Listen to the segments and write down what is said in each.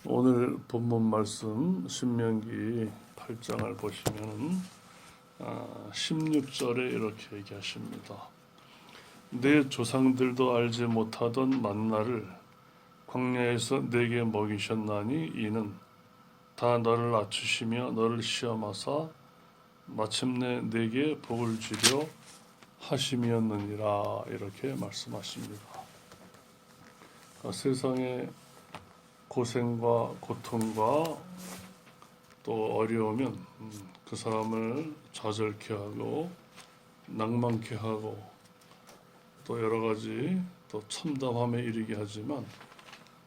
오늘 본문 말씀 신명기 8장을 보시면 16절에 이렇게 얘기하십니다. 내 조상들도 알지 못하던 만나를 광야에서 내게 먹이셨나니 이는 다 너를 낮추시며 너를 시험하사 마침내 내게 복을 주려 하심이었느니라 이렇게 말씀하십니다. 세상에 고생과 고통과 또 어려우면 그 사람을 좌절케 하고 낭만케 하고 또 여러 가지 또 참담함에 이르게 하지만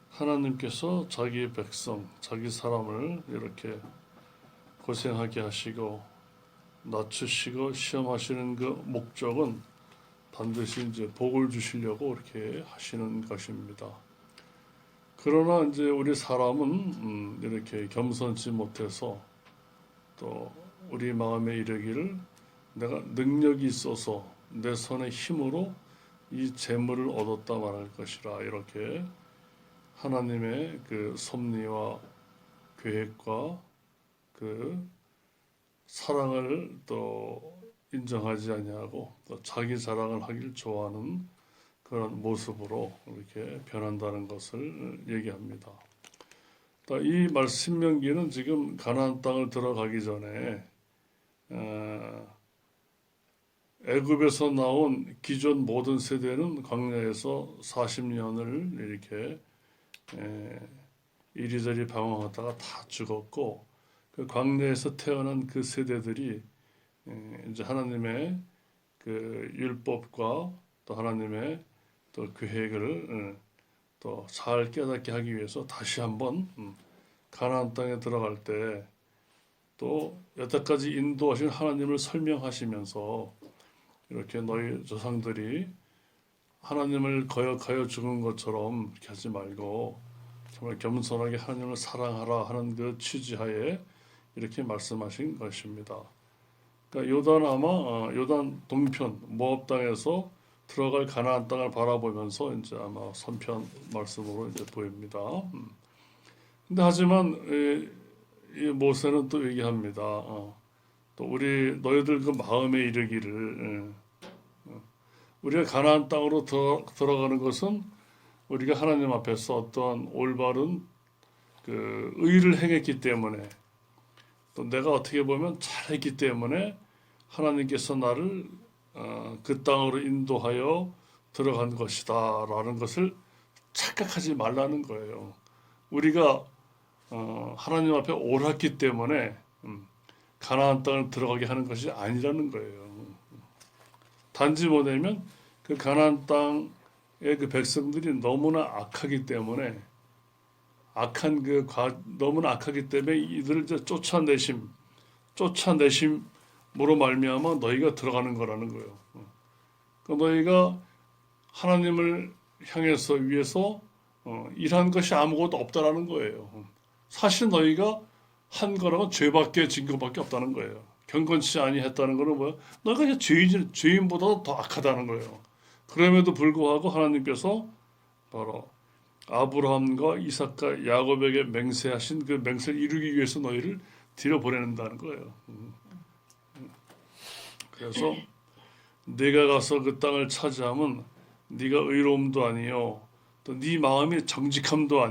하나님께서 자기 백성, 자기 사람을 이렇게 고생하게 하시고 낮추시고 시험하시는 그 목적은 반드시 이제 복을 주시려고 이렇게 하시는 것입니다. 그러나 이제 우리 사람은 이렇게 겸손치 못해서 또 우리 마음에 이르기를 내가 능력이 있어서 내 손의 힘으로 이 재물을 얻었다 말할 것이라 이렇게 하나님의 그 섭리와 계획과 그 사랑을 또 인정하지 아니하고 또 자기 자랑을 하길 좋아하는 그런 모습으로 이렇게 변한다는 것을 얘기합니다. 이 신명기는 지금 가나안 땅을 들어가기 전에 애굽에서 나온 기존 모든 세대는 광야에서 40년을 이렇게 이리저리 방황하다가 다 죽었고 그 광야에서 태어난 그 세대들이 이제 하나님의 그 율법과 또 하나님의 또 계획을 또 잘 깨닫게 하기 위해서 다시 한번 가나안 땅에 들어갈 때 또 여태까지 인도하신 하나님을 설명하시면서 이렇게 너희 조상들이 하나님을 거역하여 죽은 것처럼 이렇게 하지 말고 정말 겸손하게 하나님을 사랑하라 하는 그 취지하에 이렇게 말씀하신 것입니다. 그러니까 요단 동편 모압 땅에서 들어갈 가나안 땅을 바라보면서 이제 아마 선편 말씀으로 이제 보입니다. 근데 하지만 이 모세는 또 얘기합니다. 또 너희들 그 마음에 이르기를 우리가 가나안 땅으로 들어가는 것은 우리가 하나님 앞에서 어떠한 올바른 그 의를 행했기 때문에 또 내가 어떻게 보면 잘했기 때문에 하나님께서 나를 그 땅으로 인도하여 들어간 것이다 라는 것을 착각하지 말라는 거예요. 우리가 하나님 앞에 옳았기 때문에 가나안 땅을 들어가게 하는 것이 아니라는 거예요. 단지 뭐냐면 그 가나안 땅의 그 백성들이 너무나 악하기 때문에 너무나 악하기 때문에 이들을 이제 쫓아내심으로 말미암아 너희가 들어가는 거라는 거예요. 그러니까 너희가 하나님을 향해서 위해서 일한 것이 아무것도 없다라는 거예요. 사실 너희가 한 거라고 죄밖에 증거밖에 없다는 거예요. 경건치 아니했다는 거는 뭐야? 너희가 죄인보다 더 악하다는 거예요. 그럼에도 불구하고 하나님께서 바로 아브라함과 이삭과 야곱에게 맹세하신 그 맹세를 이루기 위해서 너희를 들여보낸다는 거예요. 그래서 네가 가서 그 땅을 차지하면 네가 의로움도 아니요 또 네 마음이 정직함도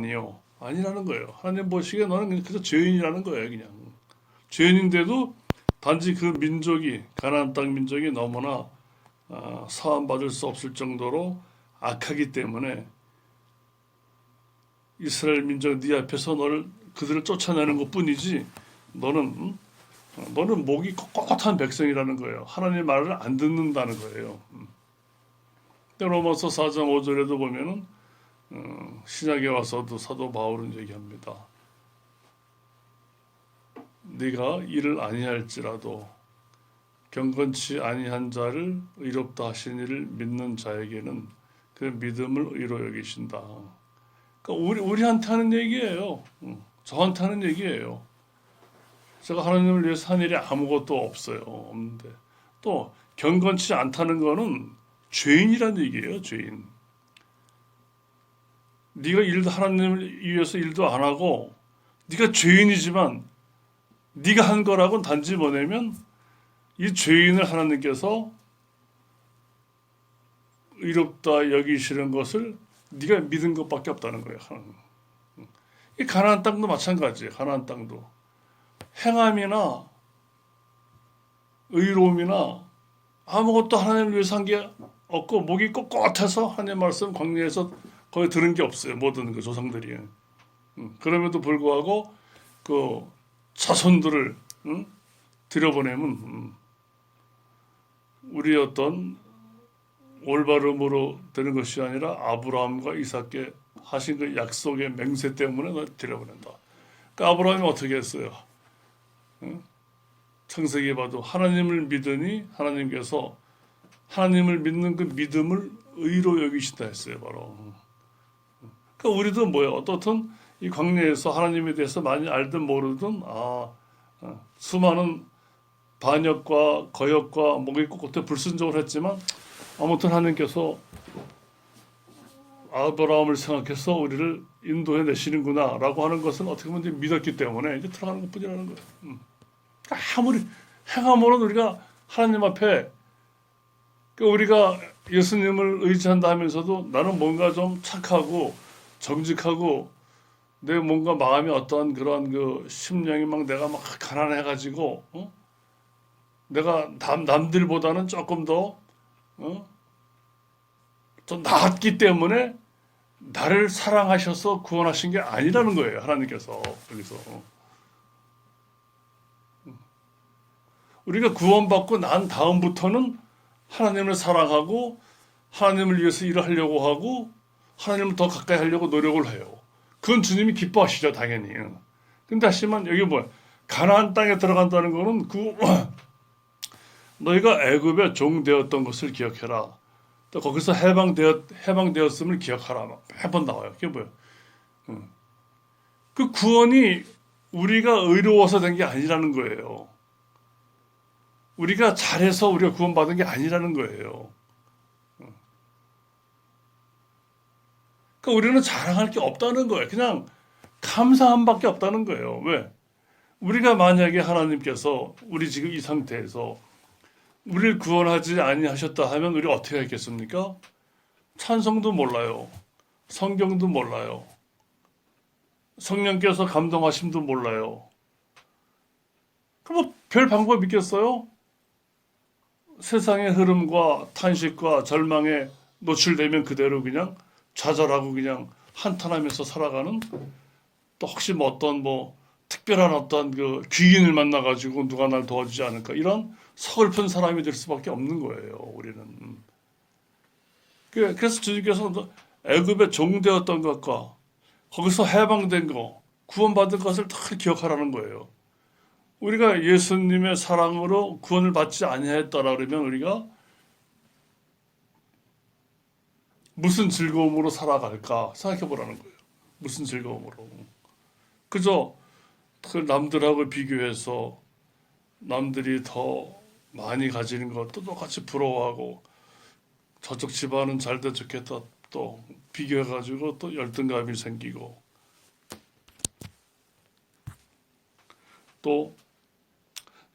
아니라는 거예요. 하나님 보시기에 너는 그냥 그저 죄인이라는 거예요. 그냥 죄인인데도 단지 그 민족이 가나안 땅 민족이 너무나 사함받을 수 없을 정도로 악하기 때문에 이스라엘 민족 네 앞에서 그들을 쫓아내는 것뿐이지 너는 목이 꼿꼿한 백성이라는 거예요. 하나님의 말을 안 듣는다는 거예요. 로마서 4장 5절에도 보면은 신약에 와서도 사도 바울은 얘기합니다. 네가 이를 아니할지라도 경건치 아니한 자를 의롭다 하신 이를 믿는 자에게는 그 믿음을 의로 여기신다. 그러니까 우리한테 하는 얘기예요. 저한테 하는 얘기예요. 제가 하나님을 위해서 한 일이 아무것도 없는데 또 경건치 않다는 거는 죄인이란 얘기예요. 죄인. 네가 하나님을 위해서 일도 안 하고 네가 죄인이지만 네가 한 거라고는 단지 뭐냐면 이 죄인을 하나님께서 의롭다 여기시는 것을 네가 믿은 것밖에 없다는 거예요. 이 가나안 땅도 마찬가지예요. 가나안 땅도 행함이나 의로움이나 아무것도 하나님을 위해서 한 게 없고 목이 꼿꼿해서 하나님 말씀 광야에서 거의 들은 게 없어요. 모든 그 조상들이. 그럼에도 불구하고 그 자손들을 들여보내면 우리 어떤 올바름으로 되는 것이 아니라 아브라함과 이삭께 하신 그 약속의 맹세 때문에 널 들여보낸다. 그러니까 아브라함이 어떻게 했어요? 창세기에 봐도 하나님을 믿으니 하나님께서 하나님을 믿는 그 믿음을 의로 여기신다 했어요. 바로. 그러니까 우리도 뭐예요? 어떻든 이 광야에서 하나님에 대해서 많이 알든 모르든 수많은 반역과 거역과 목이 꼿꼿해 불순종을 했지만 아무튼 하나님께서 아브라함을 생각해서 우리를 인도해 내시는구나 라고 하는 것은 어떻게 보면 이제 믿었기 때문에 이제 들어가는 것뿐이라는 거예요. 아무리 행함으로는 우리가 하나님 앞에 우리가 예수님을 의지한다 하면서도 나는 뭔가 좀 착하고 정직하고 내 뭔가 마음이 어떠한 그런 그 심령이 막 내가 막 가난해가지고 내가 남들보다는 조금 더 좀 나았기 때문에 나를 사랑하셔서 구원하신 게 아니라는 거예요. 하나님께서 여기서 우리가 구원받고 난 다음부터는 하나님을 사랑하고 하나님을 위해서 일을 하려고 하고 하나님을 더 가까이 하려고 노력을 해요. 그건 주님이 기뻐하시죠, 당연히. 근데 하지만 여기 뭐야? 가나안 땅에 들어간다는 거는 너희가 애굽의 종 되었던 것을 기억해라. 또 거기서 해방되었음을 기억하라. 매번 나와요. 그게 뭐예요? 그 구원이 우리가 의로워서 된 게 아니라는 거예요. 우리가 잘해서 우리가 구원받은 게 아니라는 거예요. 그러니까 우리는 자랑할 게 없다는 거예요. 그냥 감사함밖에 없다는 거예요. 왜? 우리가 만약에 하나님께서 우리 지금 이 상태에서 우리를 구원하지 아니하셨다 하면 우리가 어떻게 했겠습니까? 찬송도 몰라요. 성경도 몰라요. 성령께서 감동하심도 몰라요. 그럼 뭐 별 방법이 있겠어요? 세상의 흐름과 탄식과 절망에 노출되면 그대로 그냥 좌절하고 그냥 한탄하면서 살아가는 또 혹시 뭐 어떤 뭐 특별한 어떤 그 귀인을 만나가지고 누가 날 도와주지 않을까 이런 서글픈 사람이 될 수밖에 없는 거예요. 우리는. 그래서 주님께서 애굽의 종 되었던 것과 거기서 해방된 거, 구원받은 것을 다 기억하라는 거예요. 우리가 예수님의 사랑으로 구원을 받지 아니했더라 그러면 우리가 무슨 즐거움으로 살아갈까 생각해 보라는 거예요. 무슨 즐거움으로. 그저 그 남들하고 비교해서 남들이 더 많이 가지는 것도 똑같이 부러워하고 저쪽 집안은 잘 돼 좋겠다 또 비교해가지고 또 열등감이 생기고 또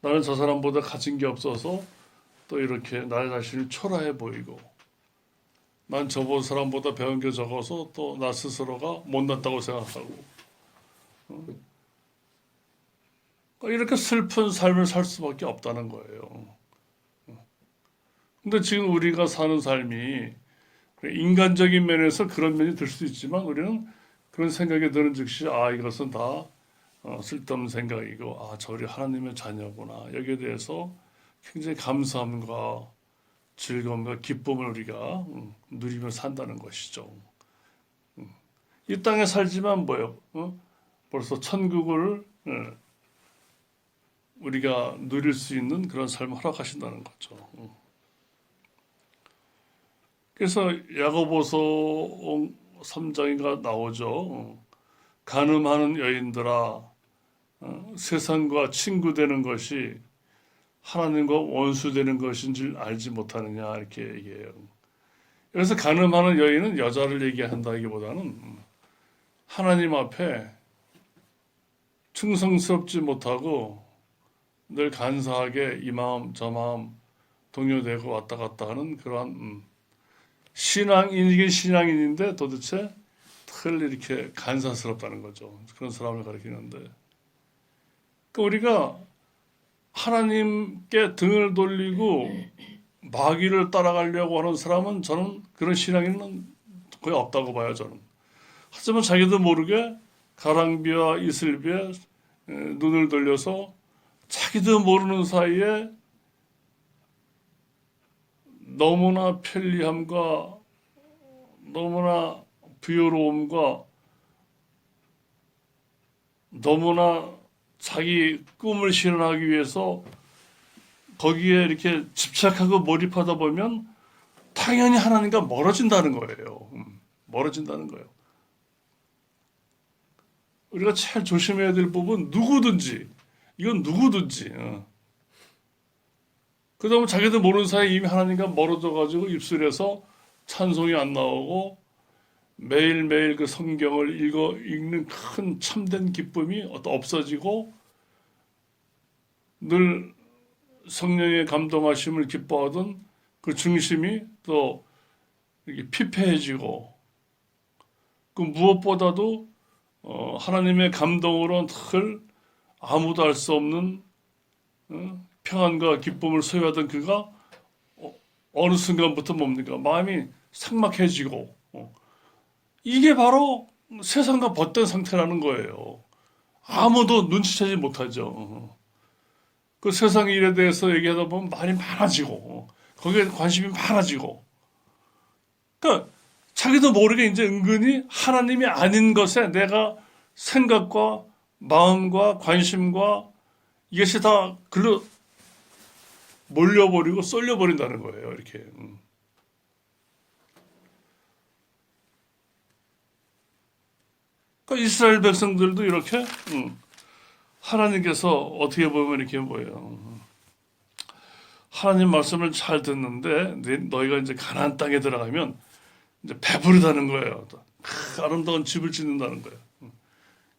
나는 저 사람보다 가진 게 없어서 또 이렇게 나 자신을 초라해 보이고 난 저번 사람보다 배운 게 적어서 또 나 스스로가 못났다고 생각하고 이렇게 슬픈 삶을 살 수밖에 없다는 거예요. 근데 지금 우리가 사는 삶이 인간적인 면에서 그런 면이 들 수 있지만 우리는 그런 생각이 드는 즉시 이것은 다 쓸데없는 생각이고 저리 하나님의 자녀구나. 여기에 대해서 굉장히 감사함과 즐거움과 기쁨을 우리가 누리며 산다는 것이죠. 이 땅에 살지만 뭐예요? 벌써 천국을 우리가 누릴 수 있는 그런 삶을 허락하신다는 거죠. 그래서 야고보서 3장인가 나오죠. 간음하는 여인들아 세상과 친구 되는 것이 하나님과 원수 되는 것인 줄 알지 못하느냐 이렇게 얘기해요. 그래서 간음하는 여인은 여자를 얘기한다기보다는 하나님 앞에 충성스럽지 못하고 늘 간사하게 이 마음 저 마음 동요되고 왔다 갔다 하는 그러한 신앙인이긴 신앙인인데 도대체 늘 이렇게 간사스럽다는 거죠. 그런 사람을 가리키는데, 그러니까 우리가 하나님께 등을 돌리고 마귀를 따라가려고 하는 사람은 저는 그런 신앙인은 거의 없다고 봐요, 저는. 하지만 자기도 모르게 가랑비와 이슬비에 눈을 돌려서 자기도 모르는 사이에 너무나 편리함과 너무나 부유로움과 너무나 자기 꿈을 실현하기 위해서 거기에 이렇게 집착하고 몰입하다 보면 당연히 하나님과 멀어진다는 거예요. 멀어진다는 거예요. 우리가 제일 조심해야 될 부분, 누구든지, 이건 누구든지. 그다음에 자기도 모르는 사이에 이미 하나님과 멀어져가지고 입술에서 찬송이 안 나오고 매일매일 그 성경을 읽는 큰 참된 기쁨이 없어지고 늘 성령의 감동하심을 기뻐하던 그 중심이 또 이렇게 피폐해지고, 그 무엇보다도 하나님의 감동으로 늘 아무도 알 수 없는 평안과 기쁨을 소유하던 그가 어느 순간부터 뭡니까? 마음이 삭막해지고, 이게 바로 세상과 벗된 상태라는 거예요. 아무도 눈치채지 못하죠. 그 세상 일에 대해서 얘기하다 보면 말이 많아지고, 거기에 관심이 많아지고, 그러니까 자기도 모르게 이제 은근히 하나님이 아닌 것에 내가 생각과 마음과 관심과 이것이 다 글로 몰려버리고 쏠려버린다는 거예요. 이렇게. 그러니까 이스라엘 백성들도 이렇게 하나님께서 어떻게 보면 이렇게 뭐예요. 하나님 말씀을 잘 듣는데 너희가 이제 가나안 땅에 들어가면 이제 배부르다는 거예요. 아름다운 집을 짓는다는 거예요.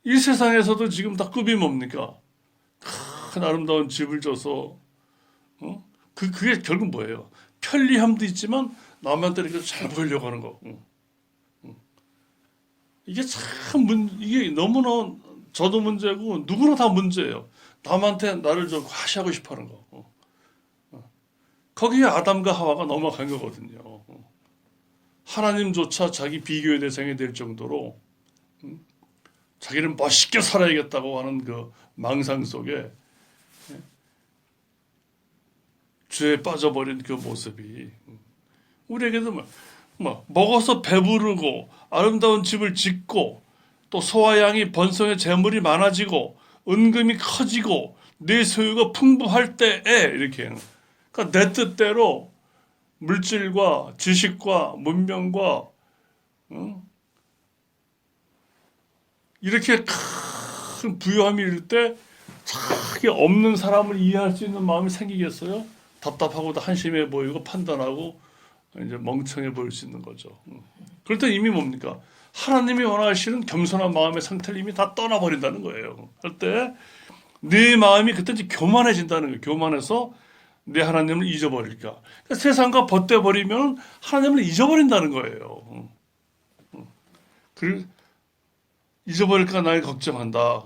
이 세상에서도 지금 다 꿈이 뭡니까? 큰 아름다운 집을 져서 그게 결국 뭐예요? 편리함도 있지만 남한테 이렇게 잘 보이려고 하는 거. 이게 이게 너무나 저도 문제고 누구나 다 문제예요. 남한테 나를 좀 과시하고 싶어 하는 거. 거기에 아담과 하와가 넘어간 거거든요. 하나님조차 자기 비교의 대상이 될 정도로 자기는 멋있게 살아야겠다고 하는 그 망상 속에 죄에 빠져버린 그 모습이 우리에게도 먹어서 배부르고 아름다운 집을 짓고 또 소와 양이 번성의 재물이 많아지고 은금이 커지고 내 소유가 풍부할 때에 이렇게, 그러니까 내 뜻대로 물질과 지식과 문명과 이렇게 큰 부유함이 이를 때 자기 없는 사람을 이해할 수 있는 마음이 생기겠어요? 답답하고도 한심해 보이고 판단하고 이제 멍청해 보일 수 있는 거죠. 그럴 때 이미 뭡니까? 하나님이 원하시는 겸손한 마음의 상태를 이미 다 떠나버린다는 거예요. 그럴 때 내 마음이 그때 이제 교만해진다는 거예요. 교만해서 내 하나님을 잊어버릴까. 그러니까 세상과 벗대버리면 하나님을 잊어버린다는 거예요. 잊어버릴까 날 걱정한다.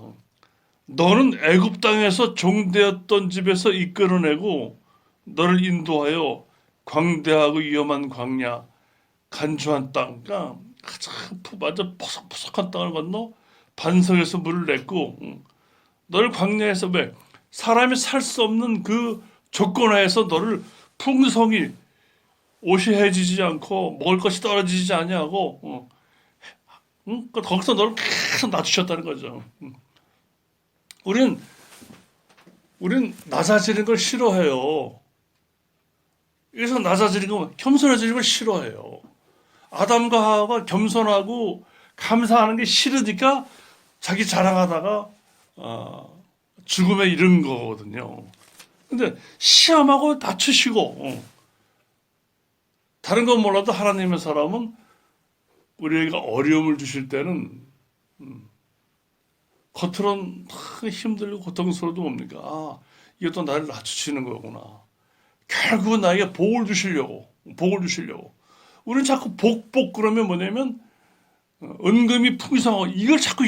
너는 애굽 땅에서 종되었던 집에서 이끌어내고 너를 인도하여 광대하고 위험한 광야, 간주한 땅, 그러니까 가장 완전 포석포석한 땅을 건너 반석에서 물을 냈고, 너를 광야에서 왜 사람이 살 수 없는 그 조건하에서 너를 풍성히 옷이 해지지 않고 먹을 것이 떨어지지 아니하고, 거기서 너를 계속 낮추셨다는 거죠. 우린 낮아지는 걸 싫어해요. 그래서 낮아지는 거, 겸손해지는 걸 싫어해요. 아담과 하와가 겸손하고 감사하는 게 싫으니까 자기 자랑하다가 죽음에 이른 거거든요. 근데 시험하고 낮추시고 다른 건 몰라도 하나님의 사람은 우리에게 어려움을 주실 때는 겉으로는 힘들고 고통스러워도 뭡니까? 아, 이게 또 나를 낮추시는 거구나. 결국은 나에게 복을 주시려고. 우리는 자꾸 복 그러면 뭐냐면 은금이 풍성하고 이걸 자꾸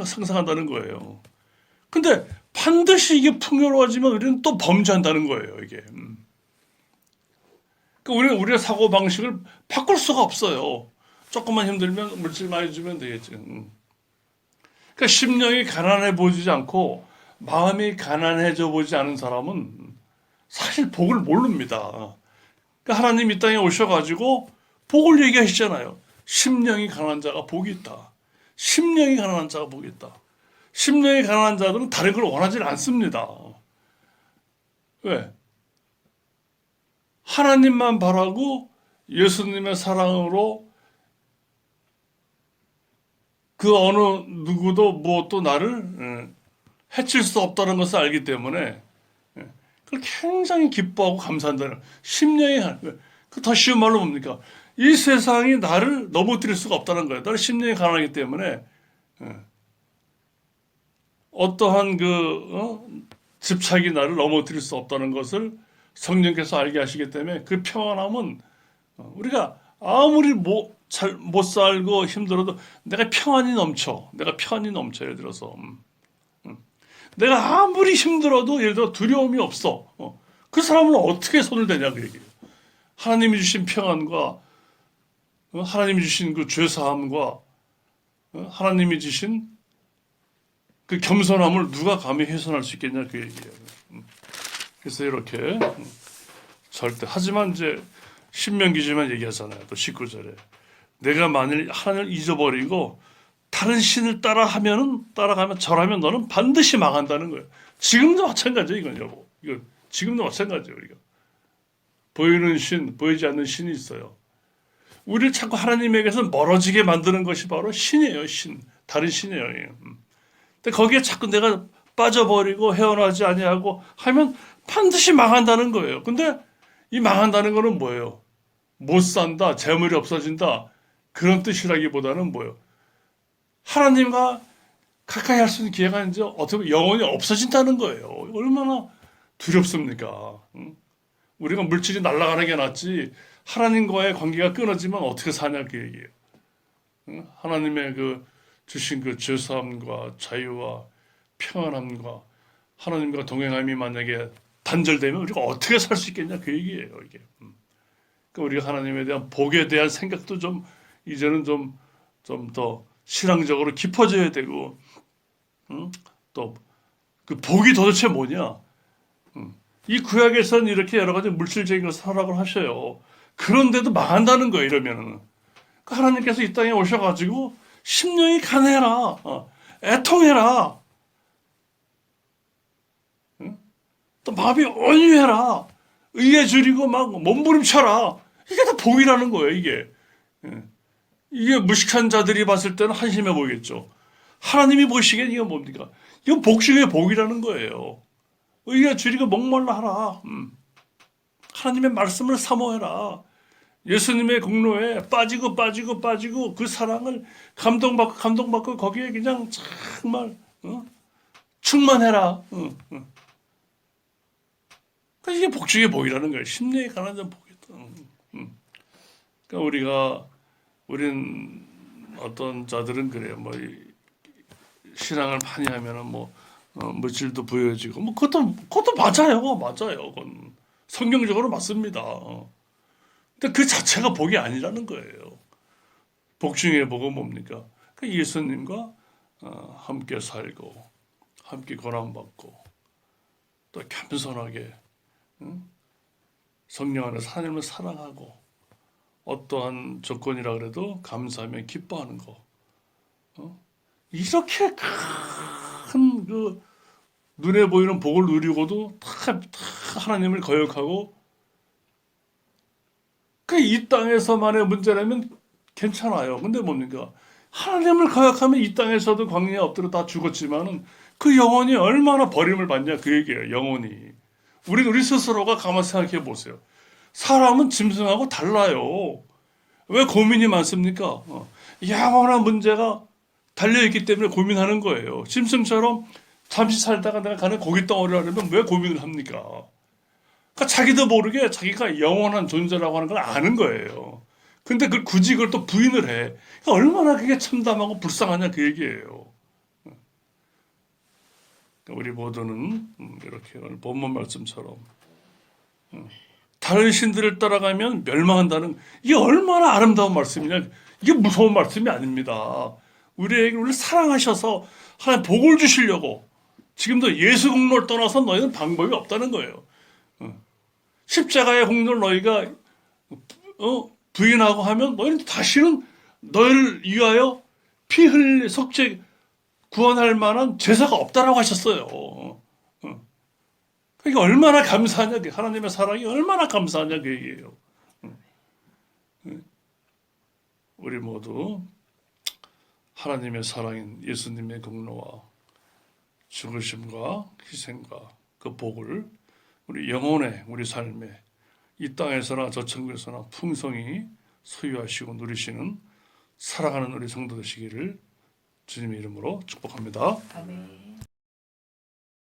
상상한다는 거예요. 근데 반드시 이게 풍요로워지면 우리는 또 범죄한다는 거예요, 이게. 그러니까 우리가 사고 방식을 바꿀 수가 없어요. 조금만 힘들면 물질 많이 주면 되겠지. 그러니까 심령이 가난해 보이지 않고 마음이 가난해져 보이지 않은 사람은 사실 복을 모릅니다. 그러니까 하나님 이 땅에 오셔가지고 복을 얘기하시잖아요. 심령이 가난한 자가 복이 있다. 심령이 가난한 자가 복이 있다. 심령이 가난한 자들은 다른 걸 원하지 않습니다. 왜? 하나님만 바라고 예수님의 사랑으로 그 어느 누구도 무엇도 나를 해칠 수 없다는 것을 알기 때문에 그걸 굉장히 기뻐하고 감사한다는 심령이 더 쉬운 말로 뭡니까? 이 세상이 나를 넘어뜨릴 수가 없다는 거예요. 나를 심령이 가난하기 때문에 어떠한 집착이 나를 넘어뜨릴 수 없다는 것을 성령께서 알게 하시기 때문에 그 평안함은 우리가 아무리 못 살고 힘들어도 내가 평안이 넘쳐. 예를 들어서 내가 아무리 힘들어도 예를 들어 두려움이 없어. 그 사람은 어떻게 손을 대냐 그 얘기예요. 하나님이 주신 평안과 하나님이 주신 그 죄사함과 하나님이 주신 그 겸손함을 누가 감히 훼손할 수 있겠냐 그 얘기예요. 그래서 이렇게 절대 하지만 이제 신명기지만 얘기하잖아요. 또 19절에 내가 만일 하나님을 잊어버리고 다른 신을 따라가면 절하면 너는 반드시 망한다는 거예요. 지금도 마찬가지예요. 이건 여보. 이거 지금도 마찬가지예요. 우리가 보이는 신, 보이지 않는 신이 있어요. 우리를 자꾸 하나님에게서 멀어지게 만드는 것이 바로 신이에요. 신, 다른 신이에요. 근데 거기에 자꾸 내가 빠져버리고 헤어나지 아니하고 하면 반드시 망한다는 거예요. 근데 이 망한다는 거는 뭐예요? 못 산다, 재물이 없어진다 그런 뜻이라기보다는 뭐예요? 하나님과 가까이 할 수 있는 기회가 이제 어떻게 보면 영원히 없어진다는 거예요. 얼마나 두렵습니까? 우리가 물질이 날아가는 게 낫지 하나님과의 관계가 끊어지면 어떻게 사냐 그 얘기예요. 하나님의 그 주신 그 죄사함과 자유와 평안함과 하나님과 동행함이 만약에 단절되면 우리가 어떻게 살 수 있겠냐 그 얘기예요. 이게. 그러니까 우리가 하나님에 대한 복에 대한 생각도 좀 이제는 좀 더 신앙적으로 깊어져야 되고 또 그 복이 도대체 뭐냐? 이 구약에서는 이렇게 여러 가지 물질적인 것을 하라고 하셔요. 그런데도 망한다는 거예요. 이러면은 그러니까 하나님께서 이 땅에 오셔가지고 심령이 가난해라, 애통해라, 또 마음이 온유해라, 의에 줄이고 막 몸부림쳐라. 이게 다 복이라는 거예요. 이게 무식한 자들이 봤을 때는 한심해 보이겠죠. 하나님이 보시기엔 이게 뭡니까? 이건 복 중에 복이라는 거예요. 의에 줄이고 목말라 하라. 하나님의 말씀을 사모해라. 예수님의 공로에 빠지고 그 사랑을 감동받고 거기에 그냥 정말 충만해라. 그러니까 이게 복 중에 복이라는 거예요. 심령이 가난한 자는 복이다. 그러니까 우린 어떤 자들은 그래요. 뭐 신앙을 많이 하면은 뭐 물질도 부여지고 뭐 그것도 맞아요. 그건 성경적으로 맞습니다. 근데 그 자체가 복이 아니라는 거예요. 복 중에 복은 뭡니까? 그 예수님과 함께 살고 함께 고난받고 또 겸손하게 성령 안에서 하나님을 사랑하고 어떠한 조건이라 그래도 감사하며 기뻐하는 거. 이렇게 큰 그 눈에 보이는 복을 누리고도 다 하나님을 거역하고 그 이 땅에서만의 문제라면 괜찮아요. 근데 뭡니까? 하나님을 거역하면 이 땅에서도 광야에 엎드려 다 죽었지만은 그 영혼이 얼마나 버림을 받냐 그 얘기예요. 영혼이. 우리 스스로가 가만 생각해 보세요. 사람은 짐승하고 달라요. 왜 고민이 많습니까? 영원한 문제가 달려있기 때문에 고민하는 거예요. 짐승처럼 잠시 살다가 내가 가는 고기 덩어리를 하려면 왜 고민을 합니까? 그러니까 자기도 모르게 자기가 영원한 존재라고 하는 걸 아는 거예요. 근데 그걸 굳이 그걸 또 부인을 해. 그러니까 얼마나 그게 참담하고 불쌍하냐 그 얘기예요. 그러니까 우리 모두는 이렇게 오늘 본문 말씀처럼 다른 신들을 따라가면 멸망한다는 이게 얼마나 아름다운 말씀이냐. 이게 무서운 말씀이 아닙니다. 우리를 사랑하셔서 하나님 복을 주시려고 지금도 예수 공로를 떠나서 너희는 방법이 없다는 거예요. 십자가의 공로를 너희가 부인하고 하면 너희는 다시는 너희를 위하여 피 흘릴 속죄 구원할 만한 제사가 없다라고 하셨어요. 그러니까 얼마나 감사하냐, 하나님의 사랑이 얼마나 감사하냐 그 얘기예요. 우리 모두 하나님의 사랑인 예수님의 공로와 죽으심과 희생과 그 복을 우리 영혼의 우리 삶에 이 땅에서나 저 천국에서나 풍성히 소유하시고 누리시는 살아가는 우리 성도 되시기를 주님의 이름으로 축복합니다. 아멘.